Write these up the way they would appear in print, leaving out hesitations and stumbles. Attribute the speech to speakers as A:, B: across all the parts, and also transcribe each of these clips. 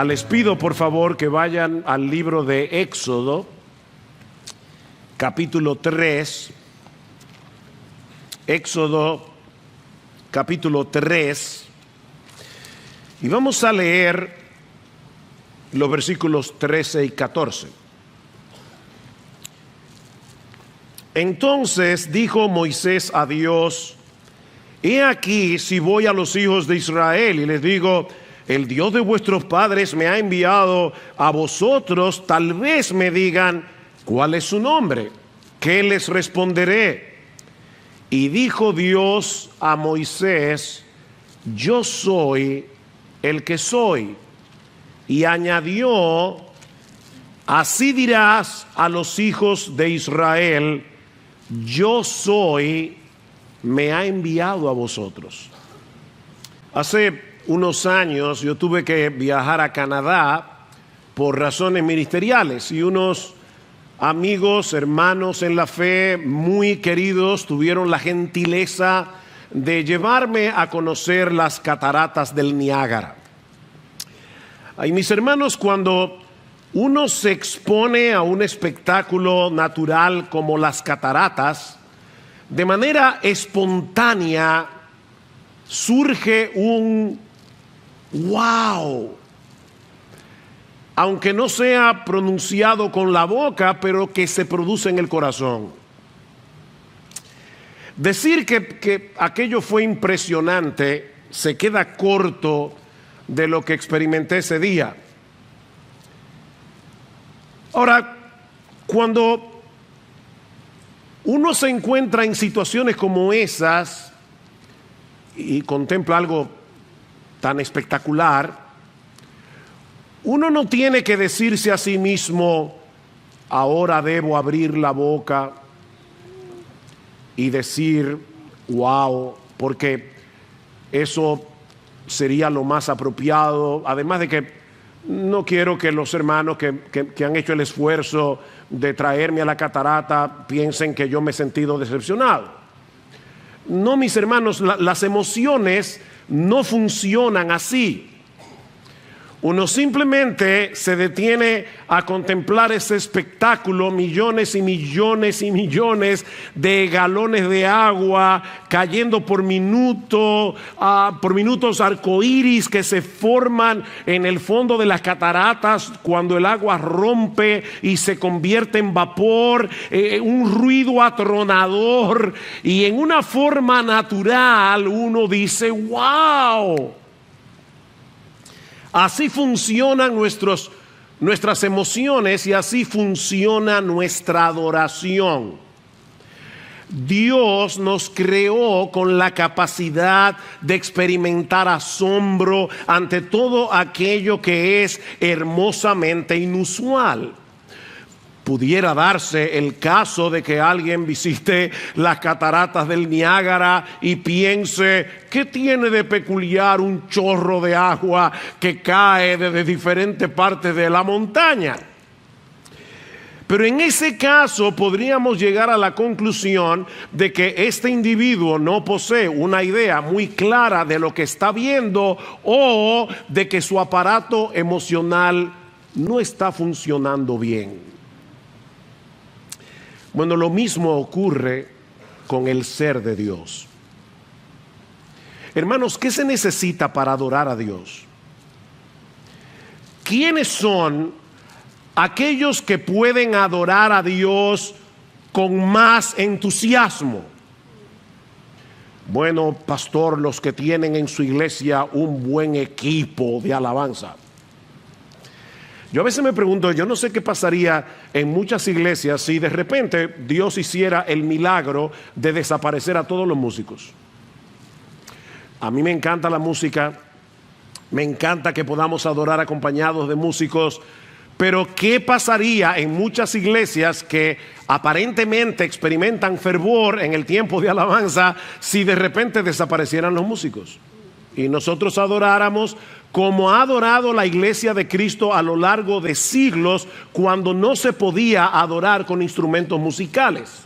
A: Les pido por favor que vayan al libro de Éxodo, capítulo 3. Éxodo, capítulo 3. Y vamos a leer los versículos 13 y 14. Entonces dijo Moisés a Dios: he aquí, si voy a los hijos de Israel y les digo, el Dios de vuestros padres me ha enviado a vosotros, tal vez me digan, ¿cuál es su nombre? ¿Qué les responderé? Y dijo Dios a Moisés: yo soy el que soy. Y añadió: así dirás a los hijos de Israel, yo soy, me ha enviado a vosotros. Hace unos años yo tuve que viajar a Canadá por razones ministeriales y unos amigos, hermanos en la fe muy queridos tuvieron la gentileza de llevarme a conocer las cataratas del Niágara. Y mis hermanos, cuando uno se expone a un espectáculo natural como las cataratas, de manera espontánea surge un wow, aunque no sea pronunciado con la boca, pero que se produce en el corazón. Decir que aquello fue impresionante se queda corto de lo que experimenté ese día. Ahora, cuando uno se encuentra en situaciones como esas y contempla algo tan espectacular, uno no tiene que decirse a sí mismo, ahora debo abrir la boca y decir wow, porque eso sería lo más apropiado. Además de que no quiero que los hermanos que han hecho el esfuerzo de traerme a la catarata piensen que yo me he sentido decepcionado. No, mis hermanos, las emociones no funcionan así. Uno simplemente se detiene a contemplar ese espectáculo, millones y millones y millones de galones de agua cayendo por minutos arcoíris que se forman en el fondo de las cataratas cuando el agua rompe y se convierte en vapor, un ruido atronador, y en una forma natural uno dice wow. Así funcionan nuestras emociones y así funciona nuestra adoración. Dios nos creó con la capacidad de experimentar asombro ante todo aquello que es hermosamente inusual. Pudiera darse el caso de que alguien visite las cataratas del Niágara y piense, ¿qué tiene de peculiar un chorro de agua que cae desde diferentes partes de la montaña? Pero en ese caso podríamos llegar a la conclusión de que este individuo no posee una idea muy clara de lo que está viendo, o de que su aparato emocional no está funcionando bien. Bueno, lo mismo ocurre con el ser de Dios. Hermanos, ¿qué se necesita para adorar a Dios? ¿Quiénes son aquellos que pueden adorar a Dios con más entusiasmo? Bueno, pastor, los que tienen en su iglesia un buen equipo de alabanza. Yo a veces me pregunto, yo no sé qué pasaría en muchas iglesias si de repente Dios hiciera el milagro de desaparecer a todos los músicos. A mí me encanta la música, me encanta que podamos adorar acompañados de músicos, pero ¿qué pasaría en muchas iglesias que aparentemente experimentan fervor en el tiempo de alabanza si de repente desaparecieran los músicos y nosotros adoráramos como ha adorado la iglesia de Cristo a lo largo de siglos, cuando no se podía adorar con instrumentos musicales?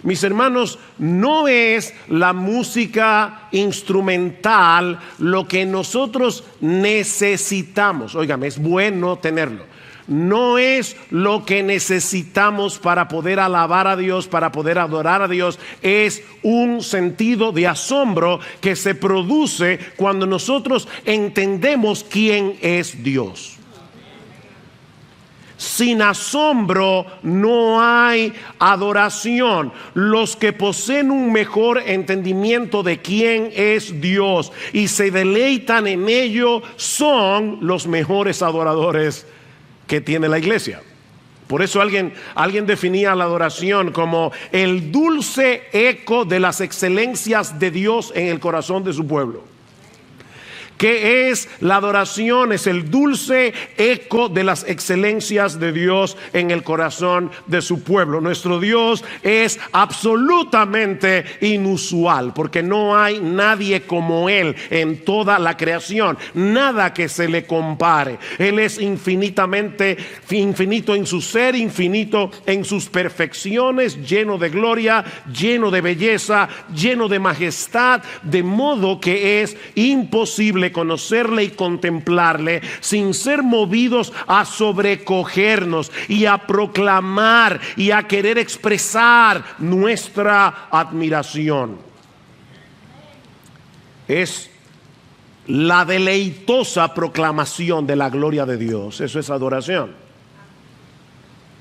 A: Mis hermanos, no es la música instrumental lo que nosotros necesitamos. Óigame, es bueno tenerlo. No es lo que necesitamos para poder alabar a Dios, para poder adorar a Dios. Es un sentido de asombro que se produce cuando nosotros entendemos quién es Dios. Sin asombro no hay adoración. Los que poseen un mejor entendimiento de quién es Dios y se deleitan en ello son los mejores adoradores que tiene la iglesia. Por eso alguien definía la adoración como el dulce eco de las excelencias de Dios en el corazón de su pueblo. ¿Qué es la adoración? Es el dulce eco de las excelencias de Dios en el corazón de su pueblo. Nuestro Dios es absolutamente inusual, porque no hay nadie como Él en toda la creación, nada que se le compare. Él es infinito en su ser, infinito en sus perfecciones, lleno de gloria, lleno de belleza, lleno de majestad, de modo que es imposible conocerle y contemplarle sin ser movidos a sobrecogernos y a proclamar y a querer expresar nuestra admiración. Es la deleitosa proclamación de la gloria de Dios. Eso es adoración.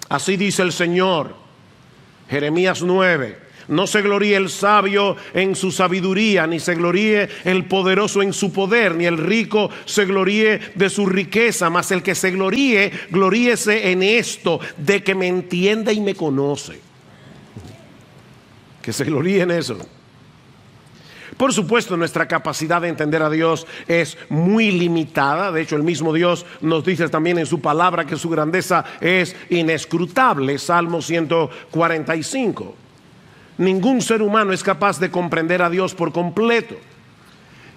A: Así dice el Señor, Jeremías 9. No se gloríe el sabio en su sabiduría, ni se gloríe el poderoso en su poder, ni el rico se gloríe de su riqueza, mas el que se gloríe, gloríese en esto, de que me entiende y me conoce. Que se gloríe en eso. Por supuesto, nuestra capacidad de entender a Dios es muy limitada. De hecho, el mismo Dios nos dice también en su palabra que su grandeza es inescrutable. Salmo 145. Ningún ser humano es capaz de comprender a Dios por completo.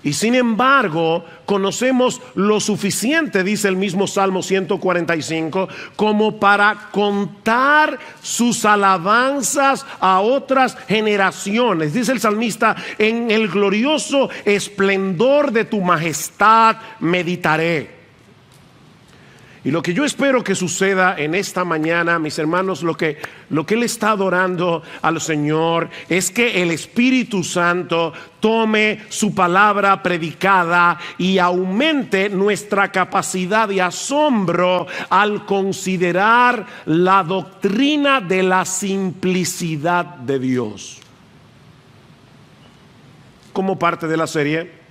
A: Y sin embargo, conocemos lo suficiente, dice el mismo Salmo 145, como para contar sus alabanzas a otras generaciones. Dice el salmista, en el glorioso esplendor de tu majestad meditaré. Y lo que yo espero que suceda en esta mañana, mis hermanos, lo que Él está adorando al Señor es que el Espíritu Santo tome su palabra predicada y aumente nuestra capacidad de asombro al considerar la doctrina de la simplicidad de Dios. Como parte de la serie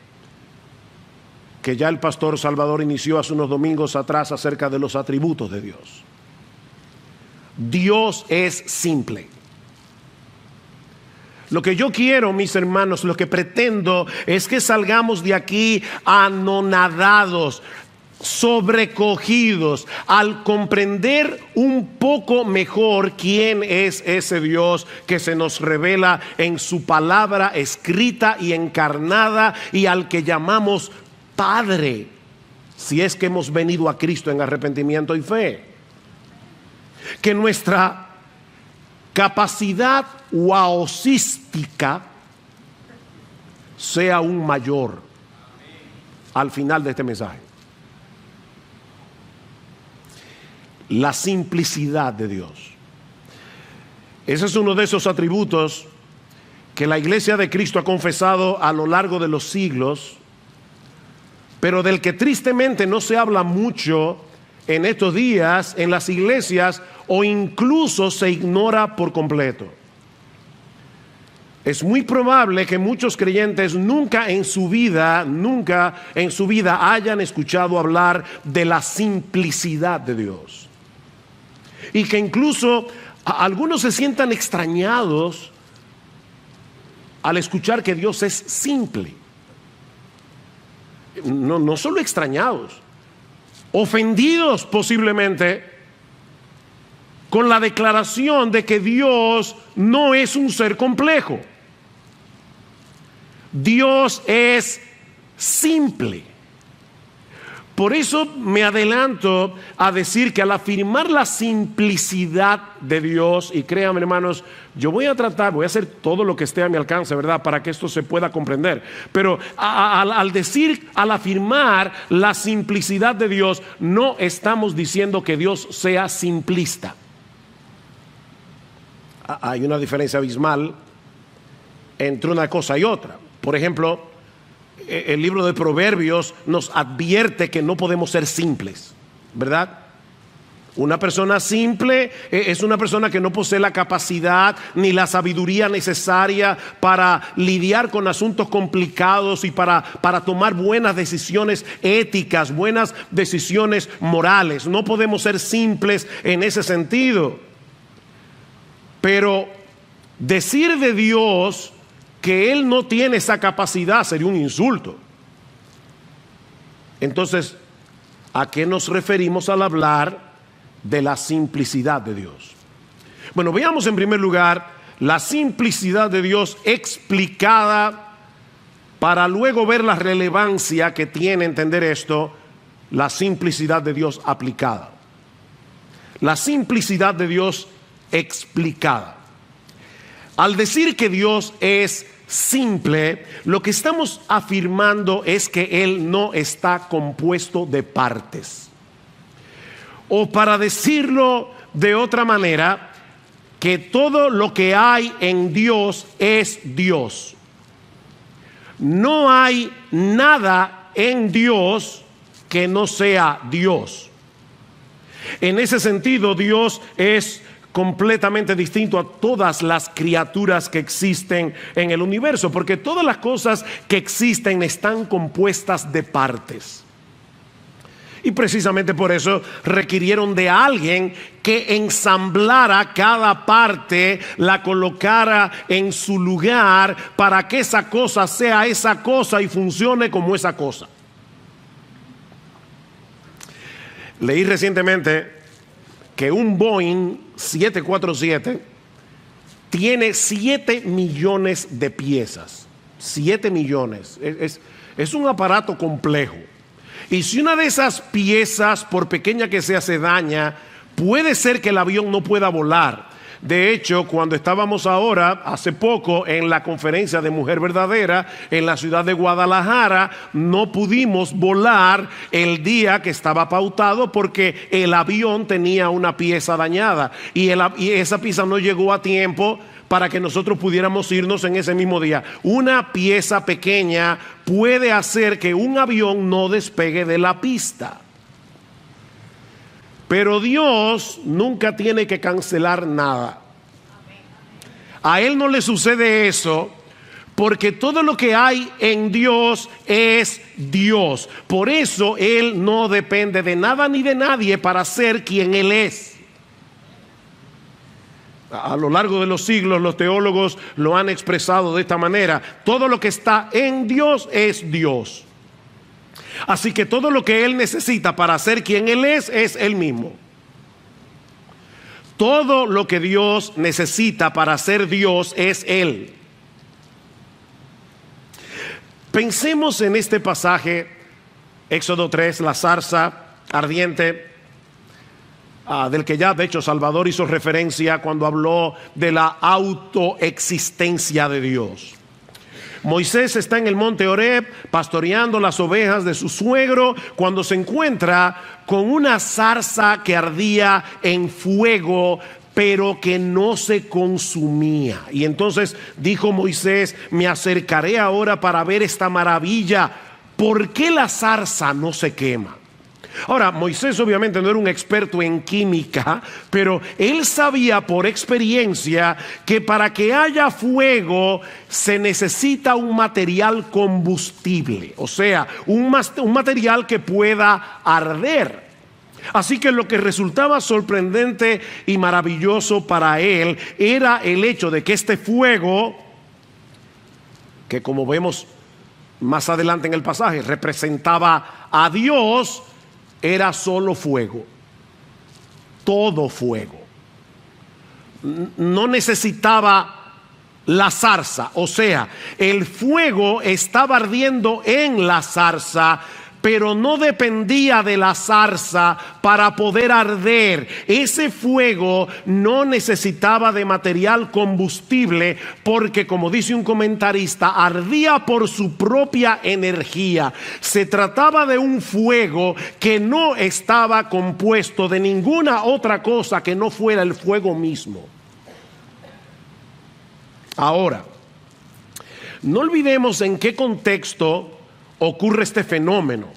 A: que ya el pastor Salvador inició hace unos domingos atrás acerca de los atributos de Dios. Dios es simple. Lo que yo quiero, mis hermanos, lo que pretendo es que salgamos de aquí anonadados, sobrecogidos, al comprender un poco mejor quién es ese Dios que se nos revela en su palabra escrita y encarnada, y al que llamamos Padre, si es que hemos venido a Cristo en arrepentimiento y fe. Que nuestra capacidad waosística sea aún mayor al final de este mensaje. La simplicidad de Dios. Ese es uno de esos atributos que la iglesia de Cristo ha confesado a lo largo de los siglos, pero del que tristemente no se habla mucho en estos días en las iglesias, o incluso se ignora por completo. Es muy probable que muchos creyentes nunca en su vida hayan escuchado hablar de la simplicidad de Dios. Y que incluso algunos se sientan extrañados al escuchar que Dios es simple. No solo extrañados, ofendidos posiblemente con la declaración de que Dios no es un ser complejo. Dios es simple. Por eso me adelanto a decir que al afirmar la simplicidad de Dios, y créanme hermanos, yo voy a hacer todo lo que esté a mi alcance, ¿verdad?, para que esto se pueda comprender. Pero al afirmar la simplicidad de Dios, no estamos diciendo que Dios sea simplista. Hay una diferencia abismal entre una cosa y otra. Por ejemplo, el libro de Proverbios nos advierte que no podemos ser simples, ¿verdad? Una persona simple es una persona que no posee la capacidad ni la sabiduría necesaria para lidiar con asuntos complicados y para tomar buenas decisiones éticas, buenas decisiones morales. No podemos ser simples en ese sentido. Pero decir de Dios que Él no tiene esa capacidad sería un insulto. Entonces, ¿a qué nos referimos al hablar de la simplicidad de Dios? Bueno, veamos en primer lugar la simplicidad de Dios explicada, para luego ver la relevancia que tiene entender esto, la simplicidad de Dios aplicada. La simplicidad de Dios explicada. Al decir que Dios es simple, lo que estamos afirmando es que Él no está compuesto de partes. O para decirlo de otra manera, que todo lo que hay en Dios es Dios. No hay nada en Dios que no sea Dios. En ese sentido, Dios es completamente distinto a todas las criaturas que existen en el universo, porque todas las cosas que existen están compuestas de partes. Y precisamente por eso requirieron de alguien que ensamblara cada parte, la colocara en su lugar para que esa cosa sea esa cosa y funcione como esa cosa. Leí recientemente que un Boeing 747 tiene 7 millones de piezas. 7 millones. Es un aparato complejo. Y si una de esas piezas, por pequeña que sea, se daña, puede ser que el avión no pueda volar. De hecho, cuando estábamos ahora, hace poco, en la conferencia de Mujer Verdadera en la ciudad de Guadalajara, no pudimos volar el día que estaba pautado porque el avión tenía una pieza dañada y esa pieza no llegó a tiempo para que nosotros pudiéramos irnos en ese mismo día. Una pieza pequeña puede hacer que un avión no despegue de la pista. Pero Dios nunca tiene que cancelar nada. A Él no le sucede eso, porque todo lo que hay en Dios es Dios. Por eso Él no depende de nada ni de nadie para ser quien Él es. A lo largo de los siglos los teólogos lo han expresado de esta manera: todo lo que está en Dios es Dios. Así que todo lo que Él necesita para ser quien Él es Él mismo. Todo lo que Dios necesita para ser Dios es Él. Pensemos en este pasaje, Éxodo 3, la zarza ardiente, del que ya de hecho Salvador hizo referencia cuando habló de la autoexistencia de Dios. Moisés está en el monte Horeb pastoreando las ovejas de su suegro cuando se encuentra con una zarza que ardía en fuego, pero que no se consumía. Y entonces dijo Moisés: me acercaré ahora para ver esta maravilla. ¿Por qué la zarza no se quema? Ahora, Moisés obviamente no era un experto en química, pero él sabía por experiencia que para que haya fuego se necesita un material combustible, o sea, un material que pueda arder. Así que lo que resultaba sorprendente y maravilloso para él era el hecho de que este fuego, que como vemos más adelante en el pasaje representaba a Dios, era solo fuego, todo fuego. No necesitaba la zarza, o sea, el fuego estaba ardiendo en la zarza, pero no dependía de la zarza para poder arder. Ese fuego no necesitaba de material combustible porque, como dice un comentarista, ardía por su propia energía. Se trataba de un fuego que no estaba compuesto de ninguna otra cosa que no fuera el fuego mismo. Ahora, no olvidemos en qué contexto ocurre este fenómeno.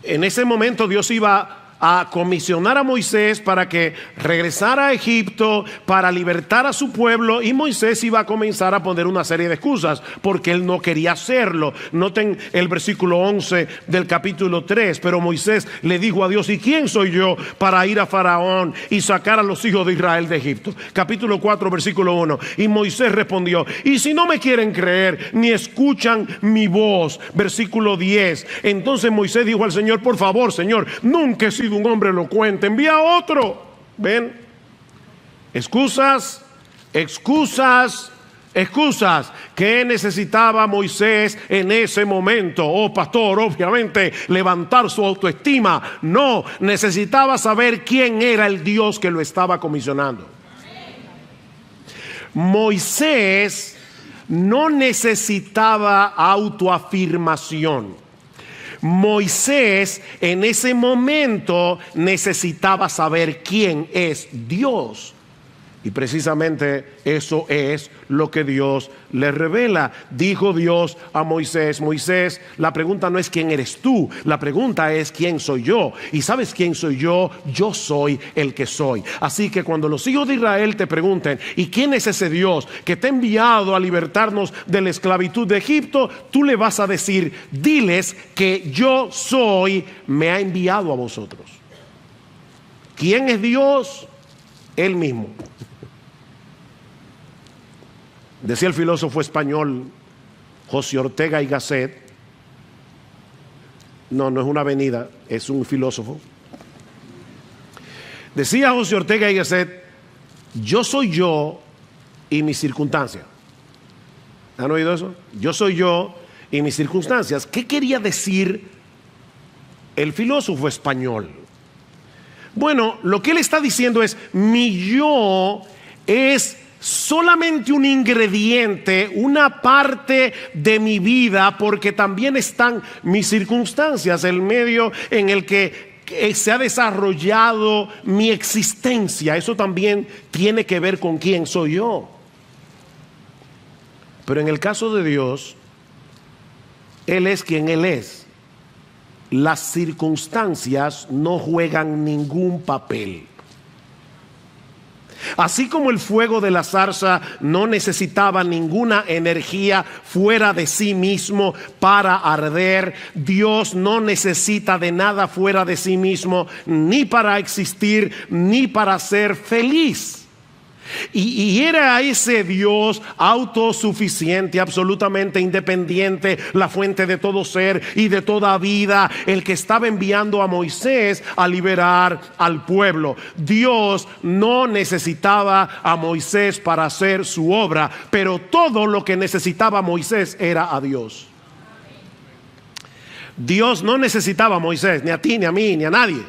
A: En ese momento Dios iba a comisionar a Moisés para que regresara a Egipto para libertar a su pueblo, y Moisés iba a comenzar a poner una serie de excusas porque él no quería hacerlo. Noten el versículo 11 del capítulo 3. Pero Moisés le dijo a Dios: ¿y quién soy yo para ir a Faraón y sacar a los hijos de Israel de Egipto? Capítulo 4 versículo 1. Y Moisés respondió: ¿y si no me quieren creer ni escuchan mi voz? Versículo 10. Entonces Moisés dijo al Señor: por favor, Señor, nunca he sido un hombre elocuente, envía a otro. ¿Ven? Excusas, excusas, excusas. ¿Qué necesitaba Moisés en ese momento? Oh, pastor, obviamente levantar su autoestima. No, necesitaba saber quién era el Dios que lo estaba comisionando. Moisés no necesitaba autoafirmación. Moisés en ese momento necesitaba saber quién es Dios. Y precisamente eso es lo que Dios le revela. Dijo Dios a Moisés: Moisés, la pregunta no es quién eres tú, la pregunta es quién soy yo. ¿Y sabes quién soy yo? Yo soy el que soy. Así que cuando los hijos de Israel te pregunten: ¿y quién es ese Dios que te ha enviado a libertarnos de la esclavitud de Egipto? Tú le vas a decir: diles que yo soy, me ha enviado a vosotros. ¿Quién es Dios? Él mismo. Decía el filósofo español José Ortega y Gasset. No es una avenida, es un filósofo. Decía José Ortega y Gasset: yo soy yo y mis circunstancias. ¿Han oído eso? Yo soy yo y mis circunstancias. ¿Qué quería decir el filósofo español? Bueno, lo que él está diciendo es: mi yo es solamente un ingrediente, una parte de mi vida, porque también están mis circunstancias, el medio en el que se ha desarrollado mi existencia. Eso también tiene que ver con quién soy yo. Pero en el caso de Dios, Él es quien Él es. Las circunstancias no juegan ningún papel. Así como el fuego de la zarza no necesitaba ninguna energía fuera de sí mismo para arder, Dios no necesita de nada fuera de sí mismo, ni para existir, ni para ser feliz. Y era ese Dios autosuficiente, absolutamente independiente, la fuente de todo ser y de toda vida, el que estaba enviando a Moisés a liberar al pueblo. Dios no necesitaba a Moisés para hacer su obra, pero todo lo que necesitaba Moisés era a Dios. Dios no necesitaba a Moisés, ni a ti, ni a mí, ni a nadie.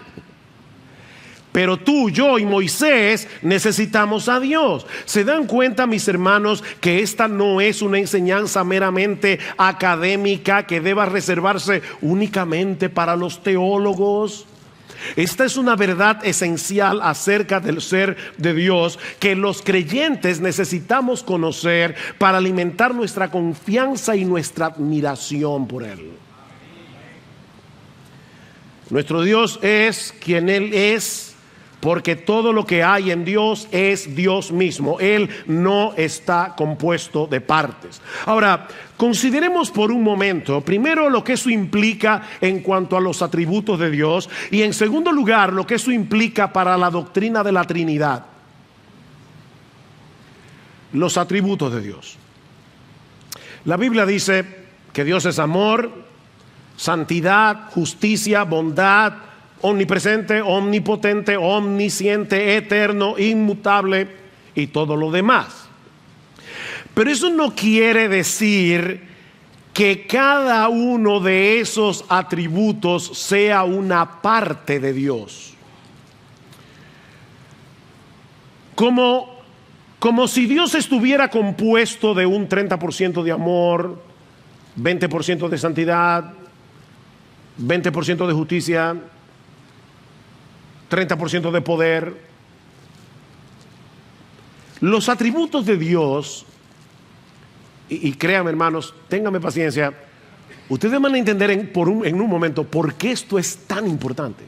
A: Pero tú, yo y Moisés necesitamos a Dios. ¿Se dan cuenta, mis hermanos, que esta no es una enseñanza meramente académica que deba reservarse únicamente para los teólogos? Esta es una verdad esencial acerca del ser de Dios que los creyentes necesitamos conocer para alimentar nuestra confianza y nuestra admiración por Él. Nuestro Dios es quien Él es, porque todo lo que hay en Dios es Dios mismo. Él no está compuesto de partes. Ahora, consideremos por un momento, primero, lo que eso implica en cuanto a los atributos de Dios, y en segundo lugar, lo que eso implica para la doctrina de la Trinidad. Los atributos de Dios. La Biblia dice que Dios es amor, santidad, justicia, bondad, omnipresente, omnipotente, omnisciente, eterno, inmutable y todo lo demás. Pero eso no quiere decir que cada uno de esos atributos sea una parte de Dios. Como si Dios estuviera compuesto de un 30% de amor, 20% de santidad, 20% de justicia, 30% de poder. Los atributos de Dios, y créanme hermanos, ténganme paciencia, ustedes van a entender en un momento por qué esto es tan importante.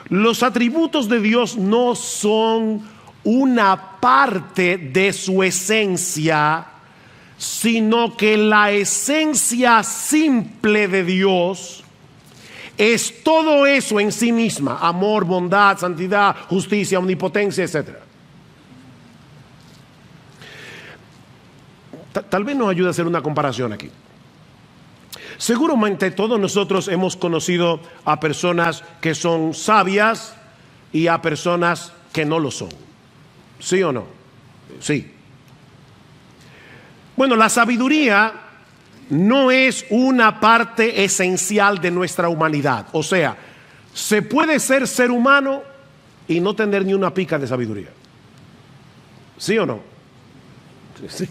A: Los atributos de Dios no son una parte de su esencia, sino que la esencia simple de Dios es todo eso en sí misma: amor, bondad, santidad, justicia, omnipotencia, etc. Tal vez nos ayude a hacer una comparación aquí. Seguramente todos nosotros hemos conocido a personas que son sabias y a personas que no lo son. ¿Sí o no? Sí. Bueno, la sabiduría no es una parte esencial de nuestra humanidad. O sea, se puede ser humano y no tener ni una pizca de sabiduría. ¿Sí o no? Sí.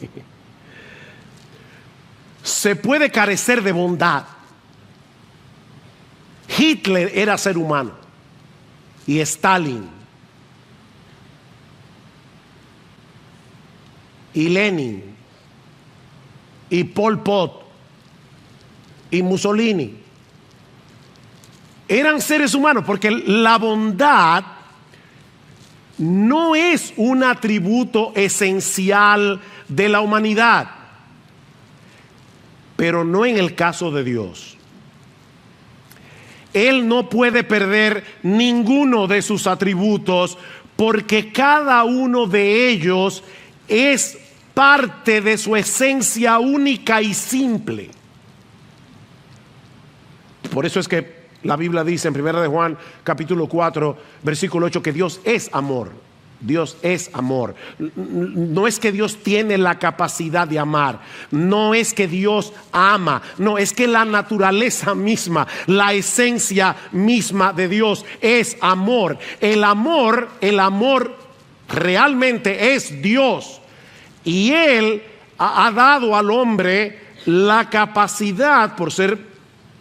A: Se puede carecer de bondad. Hitler era ser humano, y Stalin, y Lenin, y Pol Pot, y Mussolini. Eran seres humanos, porque la bondad no es un atributo esencial de la humanidad. Pero no en el caso de Dios. Él no puede perder ninguno de sus atributos, porque cada uno de ellos es parte de su esencia única y simple. Por eso es que la Biblia dice en 1 de Juan capítulo 4 versículo 8 que Dios es amor. Dios es amor. No es que Dios tiene la capacidad de amar, no es que Dios ama, no, es que la naturaleza misma, la esencia misma de Dios es amor. El amor realmente es Dios, y Él ha dado al hombre la capacidad, por ser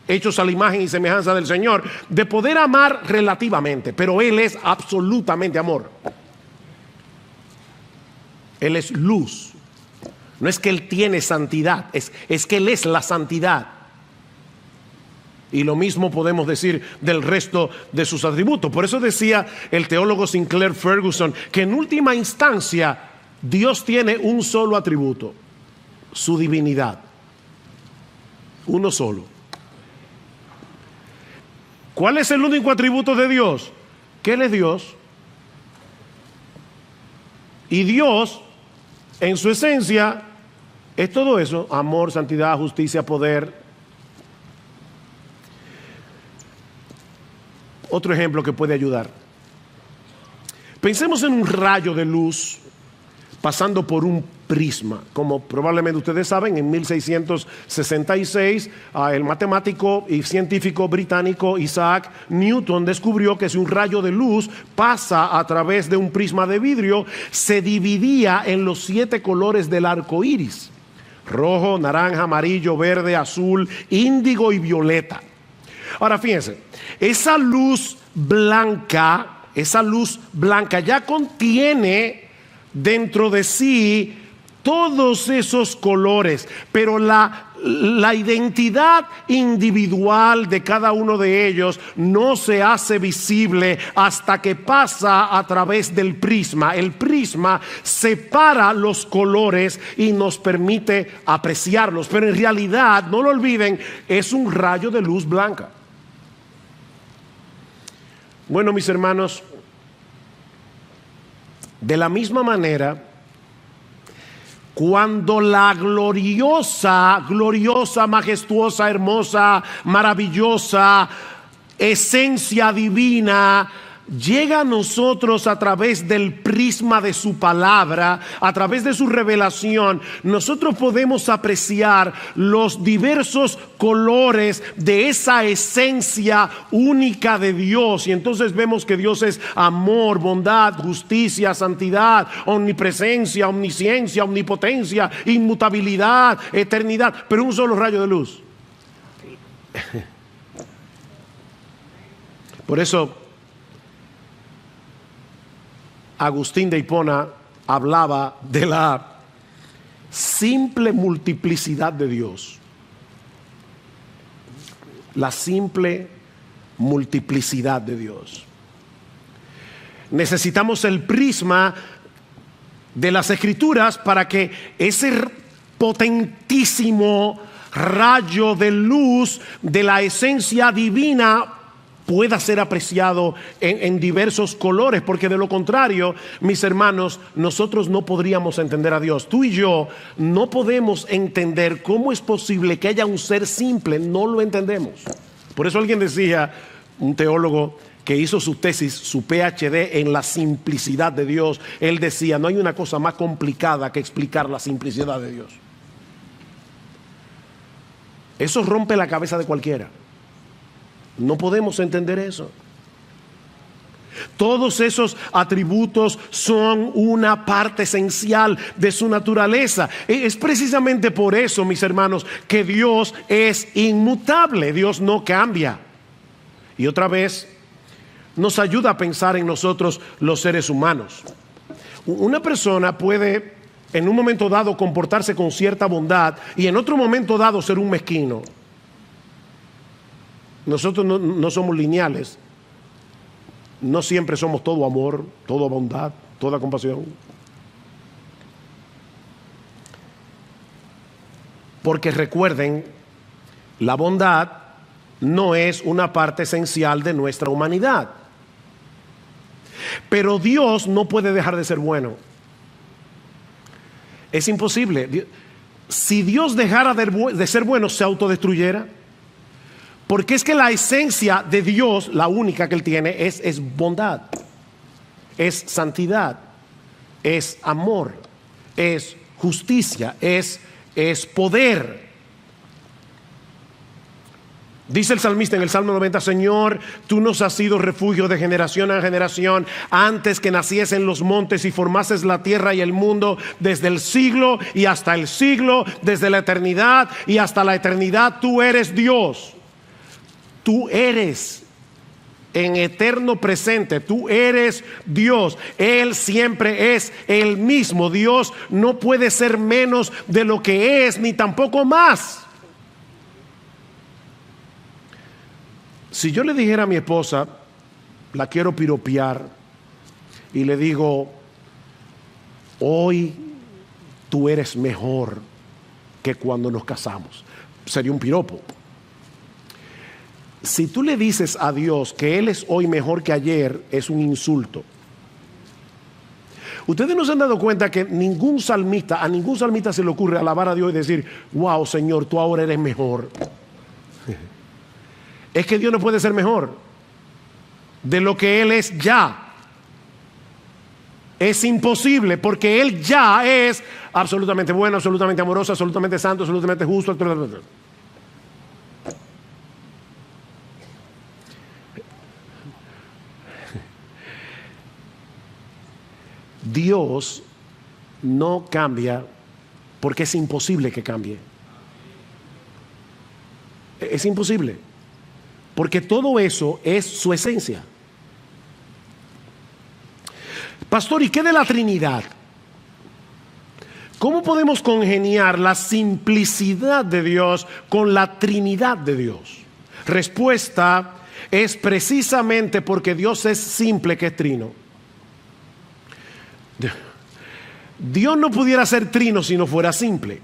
A: hechos a la imagen y semejanza del Señor, de poder amar relativamente, pero Él es absolutamente amor. Él es luz. No es que Él tiene santidad, es que Él es la santidad. Y lo mismo podemos decir del resto de sus atributos. Por eso decía el teólogo Sinclair Ferguson que en última instancia Dios tiene un solo atributo: su divinidad. Uno solo. ¿Cuál es el único atributo de Dios? Que Él es Dios. Y Dios, en su esencia, es todo eso: amor, santidad, justicia, poder. Otro ejemplo que puede ayudar. Pensemos en un rayo de luz pasando por un prisma. Como probablemente ustedes saben, en 1666 el matemático y científico británico Isaac Newton descubrió que si un rayo de luz pasa a través de un prisma de vidrio, se dividía en los 7 colores del arco iris: rojo, naranja, amarillo, verde, azul, índigo y violeta. Ahora fíjense, esa luz blanca ya contiene dentro de sí todos esos colores, pero la identidad individual de cada uno de ellos no se hace visible hasta que pasa a través del prisma. El prisma separa los colores y nos permite apreciarlos, pero en realidad, no lo olviden, es un rayo de luz blanca. Bueno, mis hermanos, de la misma manera, cuando la gloriosa, majestuosa, hermosa, maravillosa esencia divina llega a nosotros a través del prisma de su palabra, a través de su revelación, nosotros podemos apreciar los diversos colores de esa esencia única de Dios. Y entonces vemos que Dios es amor, bondad, justicia, santidad, omnipresencia, omnisciencia, omnipotencia, inmutabilidad, eternidad, pero un solo rayo de luz. Por eso Agustín de Hipona hablaba de la simple multiplicidad de Dios. La simple multiplicidad de Dios. Necesitamos el prisma de las Escrituras para que ese potentísimo rayo de luz de la esencia divina pueda ser apreciado en diversos colores, porque de lo contrario, mis hermanos, nosotros no podríamos entender a Dios. Tú y yo no podemos entender cómo es posible que haya un ser simple, no lo entendemos. Por eso alguien decía, un teólogo que hizo su tesis, su PhD en la simplicidad de Dios, él decía, no hay una cosa más complicada que explicar la simplicidad de Dios. Eso rompe la cabeza de cualquiera. No podemos entender eso. Todos esos atributos son una parte esencial de su naturaleza. Es precisamente por eso, mis hermanos, que Dios es inmutable. Dios no cambia. Y otra vez nos ayuda a pensar en nosotros los seres humanos. Una persona puede en un momento dado comportarse con cierta bondad y en otro momento dado ser un mezquino. Nosotros no somos lineales. No siempre somos todo amor, toda bondad, toda compasión. Porque recuerden, la bondad no es una parte esencial de nuestra humanidad. Pero Dios no puede dejar de ser bueno. Es imposible. Si Dios dejara de ser bueno, se autodestruyera. Porque es que la esencia de Dios, la única que Él tiene, es bondad, es santidad, es amor, es justicia, es poder. Dice el salmista en el Salmo 90, Señor, tú nos has sido refugio de generación en generación, antes que naciesen los montes y formases la tierra y el mundo, desde el siglo y hasta el siglo, desde la eternidad y hasta la eternidad, tú eres Dios. Tú eres en eterno presente, tú eres Dios. Él siempre es el mismo. Dios no puede ser menos de lo que es, ni tampoco más. Si yo le dijera a mi esposa, la quiero piropear, y le digo, hoy tú eres mejor que cuando nos casamos, sería un piropo. Si tú le dices a Dios que Él es hoy mejor que ayer, es un insulto. Ustedes no se han dado cuenta que a ningún salmista se le ocurre alabar a Dios y decir, wow, Señor, tú ahora eres mejor. Es que Dios no puede ser mejor de lo que Él es ya. Es imposible, porque Él ya es absolutamente bueno, absolutamente amoroso, absolutamente santo, absolutamente justo, absolutamente. Dios no cambia porque es imposible que cambie. Es imposible. Porque todo eso es su esencia. Pastor, ¿y qué de la Trinidad? ¿Cómo podemos congeniar la simplicidad de Dios con la Trinidad de Dios? Respuesta es precisamente porque Dios es simple que es trino. Dios no pudiera ser trino si no fuera simple.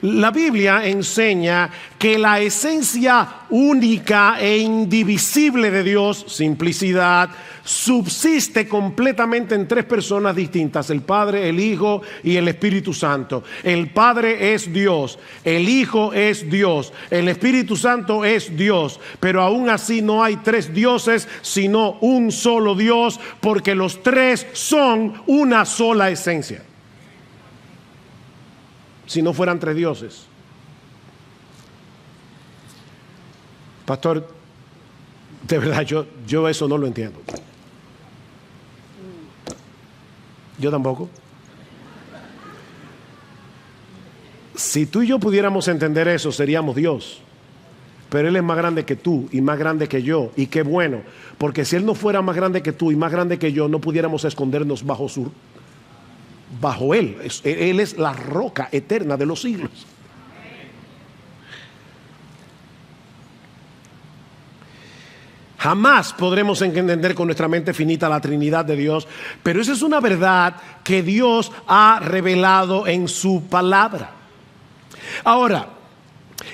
A: La Biblia enseña que la esencia única e indivisible de Dios, simplicidad, subsiste completamente en tres personas distintas: el Padre, el Hijo y el Espíritu Santo. El Padre es Dios, el Hijo es Dios, el Espíritu Santo es Dios, pero aún así no hay tres dioses, sino un solo Dios, porque los tres son una sola esencia. Si no fueran tres dioses. Pastor, de verdad yo eso no lo entiendo. Yo tampoco. Si tú y yo pudiéramos entender eso, seríamos Dios. Pero Él es más grande que tú y más grande que yo. Y qué bueno, porque si Él no fuera más grande que tú y más grande que yo, no pudiéramos escondernos bajo Él. Él es la roca eterna de los siglos. Jamás podremos entender con nuestra mente finita la Trinidad de Dios, pero esa es una verdad que Dios ha revelado en su palabra. Ahora,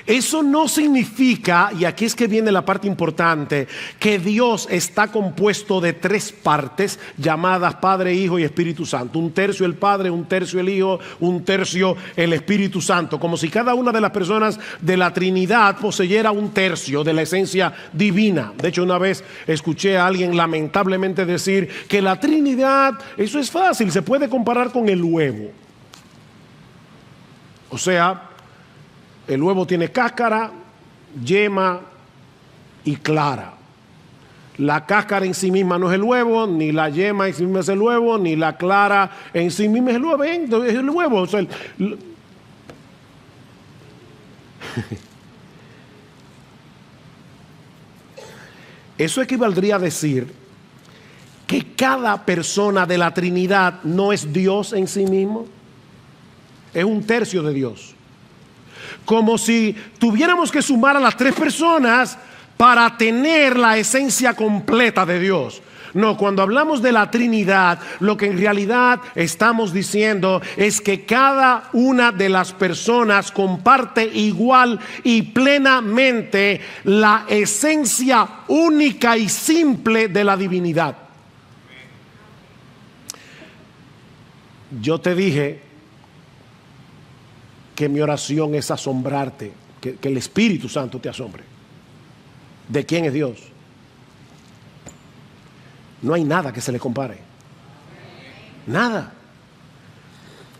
A: eso no significa, y aquí es que viene la parte importante, que Dios está compuesto de tres partes llamadas Padre, Hijo y Espíritu Santo. Un tercio el Padre, un tercio el Hijo, un tercio el Espíritu Santo. Como si cada una de las personas de la Trinidad poseyera un tercio de la esencia divina. De hecho, una vez escuché a alguien lamentablemente decir que la Trinidad, eso es fácil, se puede comparar con el huevo. O sea, el huevo tiene cáscara, yema y clara. La cáscara en sí misma no es el huevo, ni la yema en sí misma es el huevo, ni la clara en sí misma es el huevo. Es el huevo. O sea, eso equivaldría a decir que cada persona de la Trinidad no es Dios en sí mismo. Es un tercio de Dios. Como si tuviéramos que sumar a las tres personas para tener la esencia completa de Dios. No, cuando hablamos de la Trinidad, lo que en realidad estamos diciendo es que cada una de las personas comparte igual y plenamente la esencia única y simple de la divinidad. Yo te dije que mi oración es asombrarte, que el Espíritu Santo te asombre. ¿De quién es Dios? No hay nada que se le compare. Nada.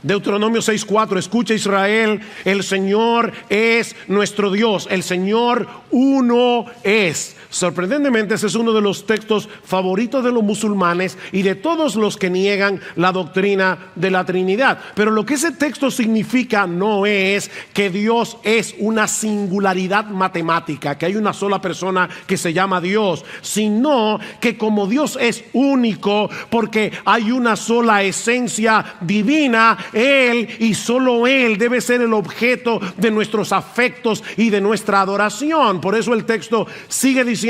A: Deuteronomio 6:4, escucha Israel, el Señor es nuestro Dios, el Señor uno es. Sorprendentemente ese es uno de los textos favoritos de los musulmanes y de todos los que niegan la doctrina de la Trinidad. Pero lo que ese texto significa no es que Dios es una singularidad matemática, que hay una sola persona que se llama Dios, sino que como Dios es único porque hay una sola esencia divina, Él y solo Él debe ser el objeto de nuestros afectos y de nuestra adoración. Por eso el texto sigue diciendo: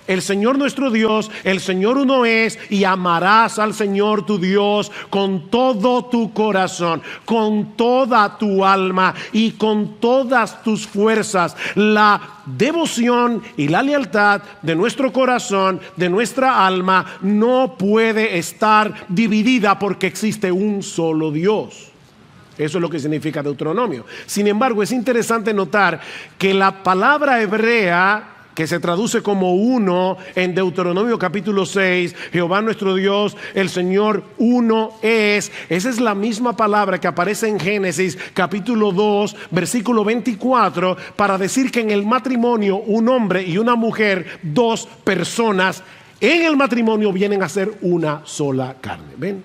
A: el Señor nuestro Dios, el Señor uno es, y amarás al Señor tu Dios con todo tu corazón, con toda tu alma y con todas tus fuerzas. La devoción y la lealtad de nuestro corazón, de nuestra alma, no puede estar dividida porque existe un solo Dios. Eso es lo que significa Deuteronomio. Sin embargo, es interesante notar que la palabra hebrea que se traduce como uno en Deuteronomio capítulo 6, Jehová nuestro Dios, el Señor uno es. Esa es la misma palabra que aparece en Génesis capítulo 2, versículo 24, para decir que en el matrimonio un hombre y una mujer, dos personas, en el matrimonio vienen a ser una sola carne. ¿Ven?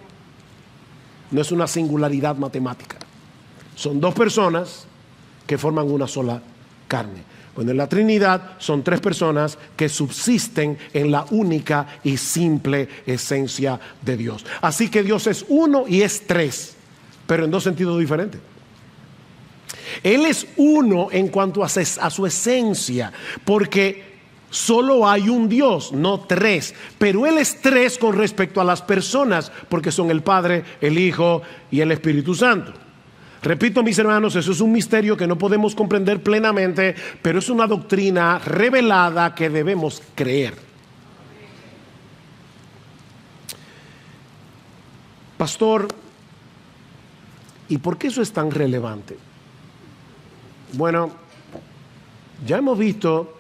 A: No es una singularidad matemática. Son dos personas que forman una sola carne. Bueno, en la Trinidad son tres personas que subsisten en la única y simple esencia de Dios. Así que Dios es uno y es tres, pero en dos sentidos diferentes. Él es uno en cuanto a su esencia, porque solo hay un Dios, no tres. Pero Él es tres con respecto a las personas, porque son el Padre, el Hijo y el Espíritu Santo. Repito, mis hermanos, eso es un misterio que no podemos comprender plenamente, pero es una doctrina revelada que debemos creer. Pastor, ¿y por qué eso es tan relevante? Bueno, ya hemos visto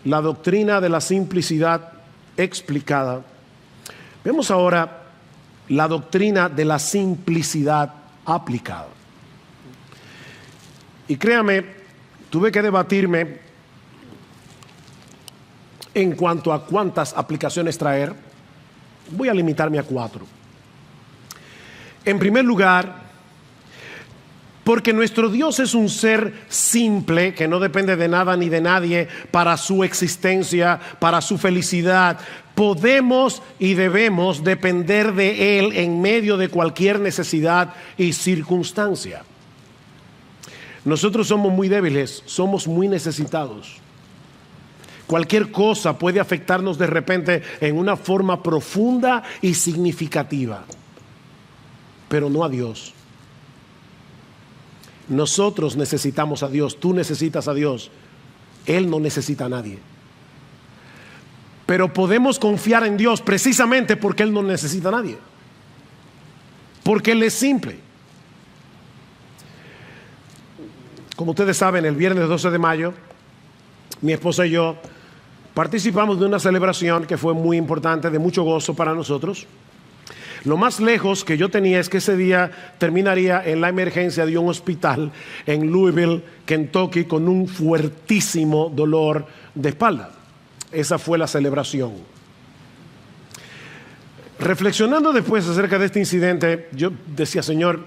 A: la doctrina de la simplicidad explicada. Vemos ahora la doctrina de la simplicidad aplicada. Y créame, tuve que debatirme en cuanto a cuántas aplicaciones traer. Voy a limitarme a 4. En primer lugar, porque nuestro Dios es un ser simple que no depende de nada ni de nadie para su existencia, para su felicidad. Podemos y debemos depender de Él en medio de cualquier necesidad y circunstancia. Nosotros somos muy débiles, somos muy necesitados. Cualquier cosa puede afectarnos de repente en una forma profunda y significativa, pero no a Dios. Nosotros necesitamos a Dios, tú necesitas a Dios, Él no necesita a nadie. Pero podemos confiar en Dios precisamente porque Él no necesita a nadie. Porque Él es simple. Como ustedes saben, el viernes 12 de mayo, mi esposa y yo participamos de una celebración que fue muy importante, de mucho gozo para nosotros. Lo más lejos que yo tenía es que ese día terminaría en la emergencia de un hospital en Louisville, Kentucky, con un fuertísimo dolor de espalda. Esa fue la celebración. Reflexionando después acerca de este incidente, yo decía, Señor,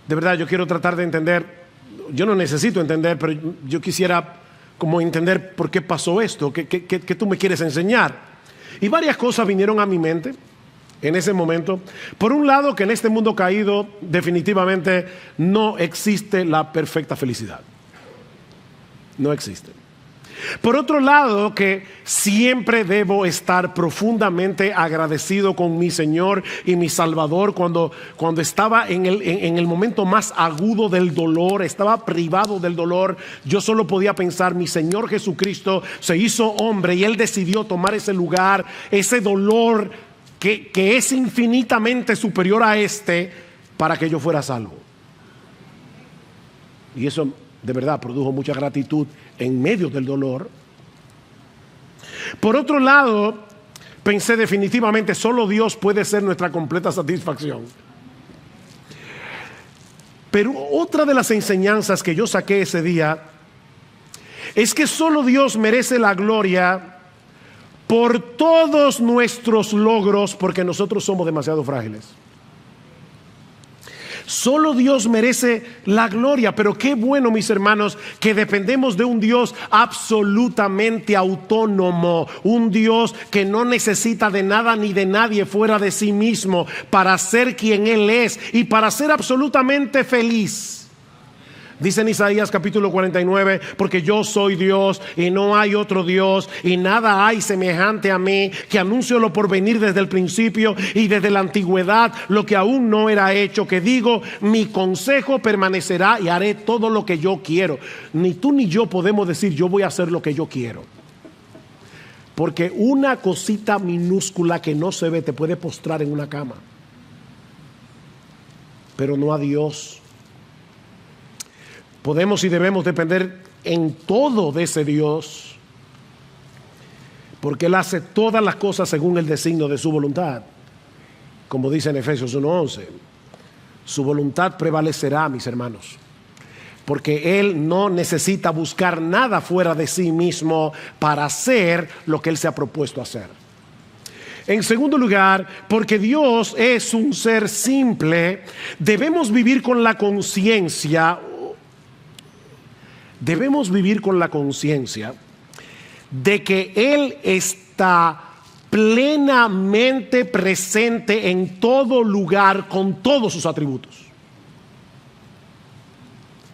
A: de verdad yo quiero tratar de entender, yo no necesito entender, pero yo quisiera como entender por qué pasó esto, qué tú me quieres enseñar. Y varias cosas vinieron a mi mente en ese momento. Por un lado, que en este mundo caído definitivamente no existe la perfecta felicidad. No existe. Por otro lado, que siempre debo estar profundamente agradecido con mi Señor y mi Salvador cuando estaba en el momento más agudo del dolor, estaba privado del dolor. Yo solo podía pensar, mi Señor Jesucristo se hizo hombre y Él decidió tomar ese lugar, ese dolor que es infinitamente superior a este, para que yo fuera salvo. Y eso de verdad produjo mucha gratitud en medio del dolor. Por otro lado, pensé definitivamente, solo Dios puede ser nuestra completa satisfacción. Pero otra de las enseñanzas que yo saqué ese día es que solo Dios merece la gloria por todos nuestros logros, porque nosotros somos demasiado frágiles. Solo Dios merece la gloria, pero qué bueno, mis hermanos, que dependemos de un Dios absolutamente autónomo, un Dios que no necesita de nada ni de nadie fuera de sí mismo para ser quien Él es y para ser absolutamente feliz. Dice en Isaías capítulo 49, porque yo soy Dios y no hay otro Dios y nada hay semejante a mí, que anuncio lo por venir desde el principio y desde la antigüedad, lo que aún no era hecho, que digo, mi consejo permanecerá y haré todo lo que yo quiero. Ni tú ni yo podemos decir, yo voy a hacer lo que yo quiero. Porque una cosita minúscula que no se ve te puede postrar en una cama. Pero no a Dios. Podemos y debemos depender en todo de ese Dios, porque Él hace todas las cosas según el designio de su voluntad. Como dice en Efesios 1:11, su voluntad prevalecerá, mis hermanos, porque Él no necesita buscar nada fuera de sí mismo para hacer lo que Él se ha propuesto hacer. En segundo lugar, porque Dios es un ser simple, debemos vivir con la conciencia. Debemos vivir con la conciencia de que Él está plenamente presente en todo lugar con todos sus atributos.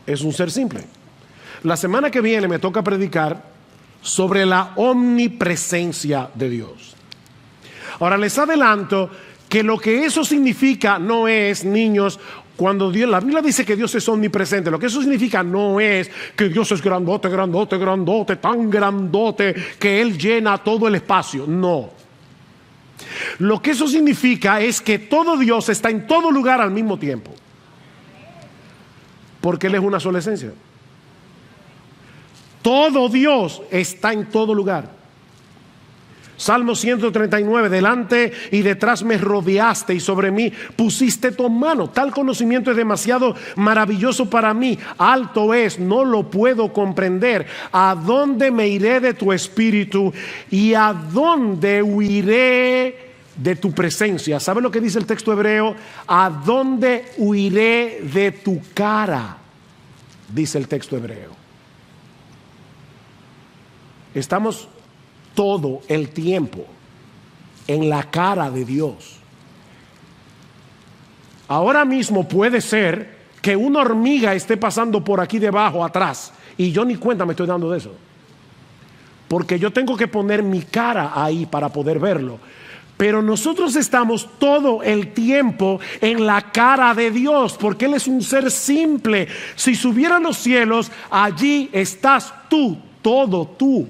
A: Es un ser simple. La semana que viene me toca predicar sobre la omnipresencia de Dios. Ahora les adelanto que lo que eso significa no es, niños, Cuando Dios, la Biblia dice que Dios es omnipresente, lo que eso significa no es que Dios es grandote, grandote, grandote, tan grandote que Él llena todo el espacio. No. Lo que eso significa es que todo Dios está en todo lugar al mismo tiempo. Porque Él es una sola esencia. Todo Dios está en todo lugar. Salmo 139, delante y detrás me rodeaste y sobre mí pusiste tu mano. Tal conocimiento es demasiado maravilloso para mí. Alto es, no lo puedo comprender. ¿A dónde me iré de tu espíritu y a dónde huiré de tu presencia? ¿Sabe lo que dice el texto hebreo? ¿A dónde huiré de tu cara? Dice el texto hebreo. Estamos todo el tiempo en la cara de Dios. Ahora mismo puede ser que una hormiga esté pasando por aquí debajo, atrás, y yo ni cuenta me estoy dando de eso, porque yo tengo que poner mi cara ahí para poder verlo. Pero nosotros estamos todo el tiempo en la cara de Dios, porque Él es un ser simple. Si subiera a los cielos, allí estás tú, todo tú.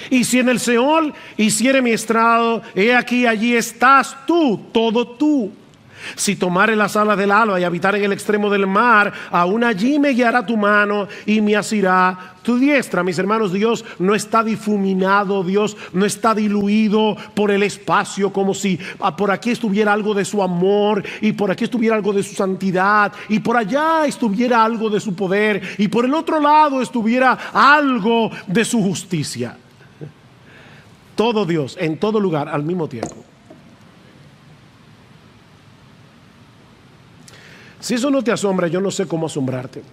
A: Y si en el Seol hiciere mi estrado, he aquí, allí estás tú, todo tú. Si tomare las alas del alba y habitar en el extremo del mar, aún allí me guiará tu mano y me asirá tu diestra. Mis hermanos, Dios no está difuminado, Dios no está diluido por el espacio, como si por aquí estuviera algo de su amor y por aquí estuviera algo de su santidad y por allá estuviera algo de su poder y por el otro lado estuviera algo de su justicia. Todo Dios en todo lugar al mismo tiempo. Si eso no te asombra, yo no sé cómo asombrarte.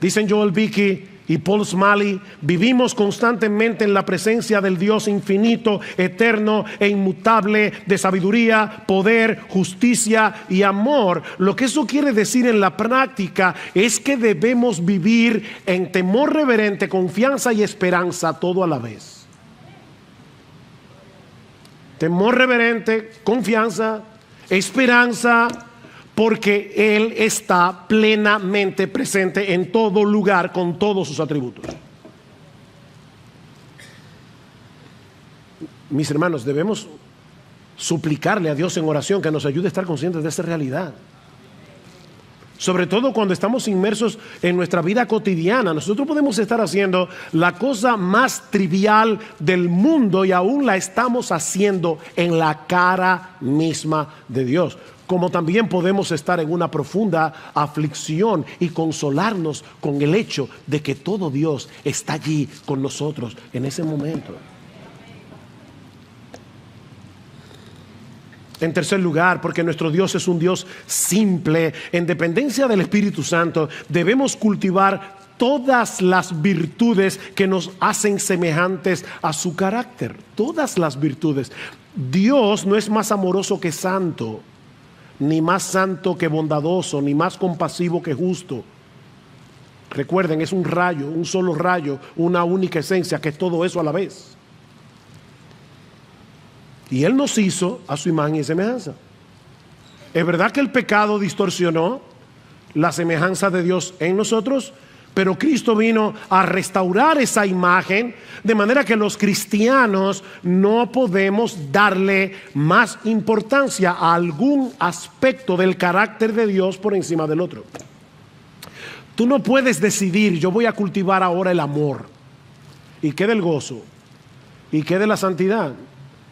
A: Dicen Joel Beeke y Paul Smalley, vivimos constantemente en la presencia del Dios infinito, eterno e inmutable, de sabiduría, poder, justicia y amor. Lo que eso quiere decir en la práctica es que debemos vivir en temor reverente, confianza y esperanza todo a la vez. Temor reverente, confianza, esperanza, porque Él está plenamente presente en todo lugar con todos sus atributos. Mis hermanos, debemos suplicarle a Dios en oración que nos ayude a estar conscientes de esta realidad. Sobre todo cuando estamos inmersos en nuestra vida cotidiana. Nosotros podemos estar haciendo la cosa más trivial del mundo y aún la estamos haciendo en la cara misma de Dios. Como también podemos estar en una profunda aflicción y consolarnos con el hecho de que todo Dios está allí con nosotros en ese momento. En tercer lugar, porque nuestro Dios es un Dios simple, en dependencia del Espíritu Santo, debemos cultivar todas las virtudes que nos hacen semejantes a su carácter. Todas las virtudes. Dios no es más amoroso que santo, ni más santo que bondadoso, ni más compasivo que justo. Recuerden, es un rayo, un solo rayo, una única esencia, que es todo eso a la vez. Y Él nos hizo a su imagen y semejanza. Es verdad que el pecado distorsionó la semejanza de Dios en nosotros, pero Cristo vino a restaurar esa imagen, de manera que los cristianos no podemos darle más importancia a algún aspecto del carácter de Dios por encima del otro. Tú no puedes decidir, yo voy a cultivar ahora el amor, y qué del gozo, y qué de la santidad,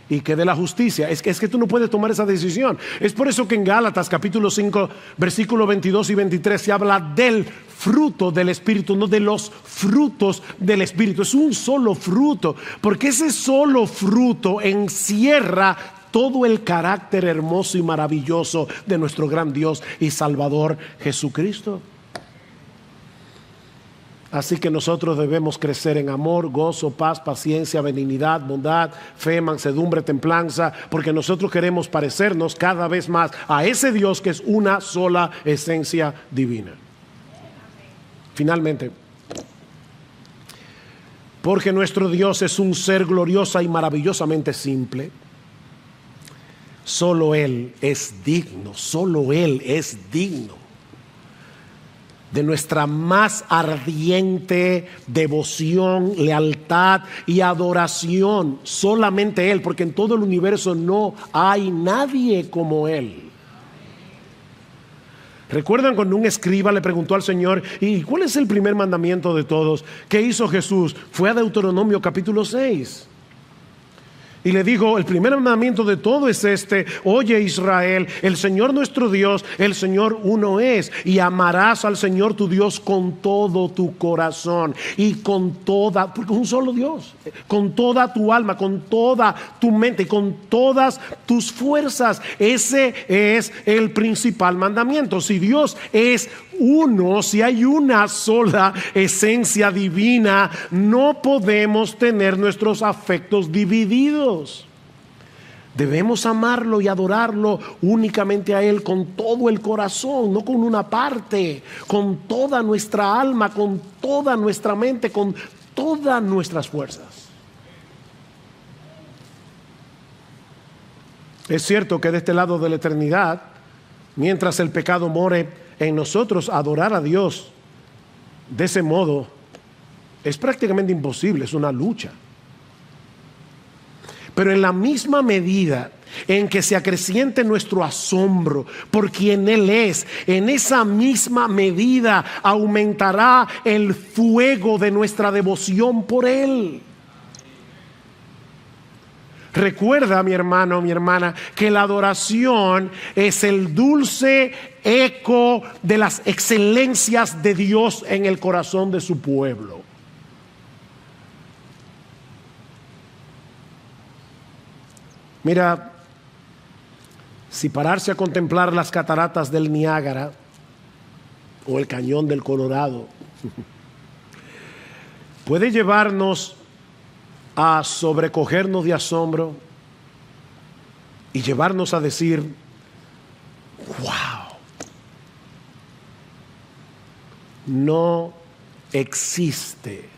A: y que de la justicia. Es que tú no puedes tomar esa decisión. Es por eso que en Gálatas capítulo 5 versículos 22 y 23 se habla del fruto del Espíritu, no de los frutos del Espíritu. Es un solo fruto, porque ese solo fruto encierra todo el carácter hermoso y maravilloso de nuestro gran Dios y Salvador Jesucristo. Así que nosotros debemos crecer en amor, gozo, paz, paciencia, benignidad, bondad, fe, mansedumbre, templanza, porque nosotros queremos parecernos cada vez más a ese Dios que es una sola esencia divina. Finalmente, porque nuestro Dios es un ser gloriosa y maravillosamente simple, Solo Él es digno, solo Él es digno de nuestra más ardiente devoción, lealtad y adoración. Solamente Él, porque en todo el universo no hay nadie como Él. ¿Recuerdan cuando un escriba le preguntó al Señor, ¿y cuál es el primer mandamiento de todos? ¿Qué hizo Jesús? Fue a Deuteronomio capítulo 6. Y le dijo, el primer mandamiento de todo es este: oye Israel, el Señor nuestro Dios, el Señor uno es, y amarás al Señor tu Dios con todo tu corazón y con toda, porque un solo Dios, con toda tu alma, con toda tu mente y con todas tus fuerzas. Ese es el principal mandamiento. Si Dios es uno, si hay una sola esencia divina, no podemos tener nuestros afectos divididos. Debemos amarlo y adorarlo únicamente a Él con todo el corazón, no con una parte, con toda nuestra alma, con toda nuestra mente, con todas nuestras fuerzas. Es cierto que de este lado de la eternidad, mientras el pecado more en nosotros, adorar a Dios de ese modo es prácticamente imposible, es una lucha. Pero en la misma medida en que se acreciente nuestro asombro por quien Él es, en esa misma medida aumentará el fuego de nuestra devoción por Él. Recuerda, mi hermano, mi hermana, que la adoración es el dulce eco de las excelencias de Dios en el corazón de su pueblo. Mira, si pararse a contemplar las cataratas del Niágara o el cañón del Colorado puede llevarnos a sobrecogernos de asombro y llevarnos a decir, wow, no existe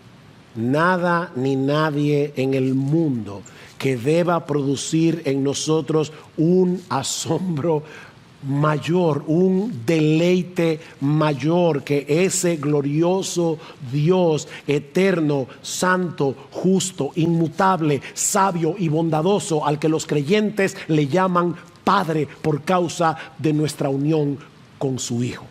A: nada ni nadie en el mundo que deba producir en nosotros un asombro mayor, un deleite mayor que ese glorioso Dios eterno, santo, justo, inmutable, sabio y bondadoso, al que los creyentes le llaman Padre por causa de nuestra unión con su Hijo.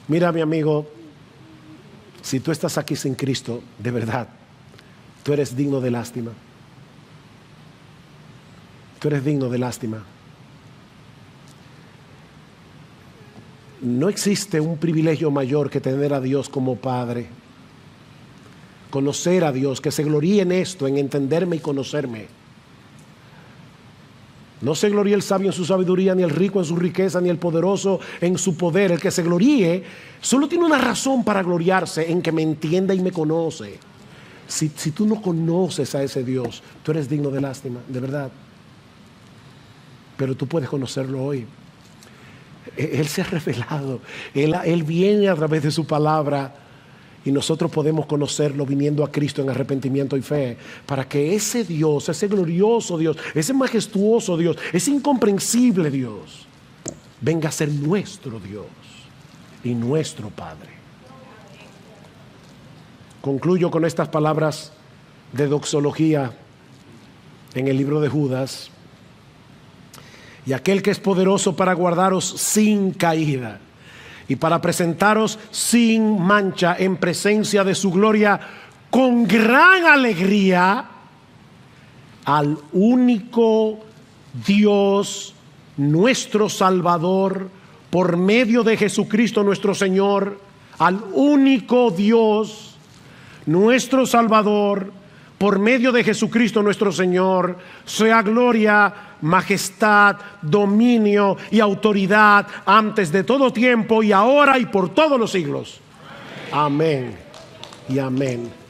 A: Mira, mi amigo, si tú estás aquí sin Cristo, de verdad, tú eres digno de lástima. Tú eres digno de lástima. No existe un privilegio mayor que tener a Dios como Padre. Conocer a Dios, que se gloríe en esto, en entenderme y conocerme. No se gloríe el sabio en su sabiduría, ni el rico en su riqueza, ni el poderoso en su poder. El que se gloríe solo tiene una razón para gloriarse: en que me entienda y me conoce. Si tú no conoces a ese Dios, tú eres digno de lástima, de verdad. Pero tú puedes conocerlo hoy. Él se ha revelado. Él viene a través de su palabra. Y nosotros podemos conocerlo viniendo a Cristo en arrepentimiento y fe, para que ese Dios, ese glorioso Dios, ese majestuoso Dios, ese incomprensible Dios, venga a ser nuestro Dios y nuestro Padre. Concluyo con estas palabras de doxología en el libro de Judas. Y aquel que es poderoso para guardaros sin caída y para presentaros sin mancha en presencia de su gloria con gran alegría, al único Dios, nuestro Salvador, por medio de Jesucristo nuestro Señor, al único Dios, nuestro Salvador, por medio de Jesucristo nuestro Señor, sea gloria, majestad, dominio y autoridad antes de todo tiempo y ahora y por todos los siglos. Amén y amén.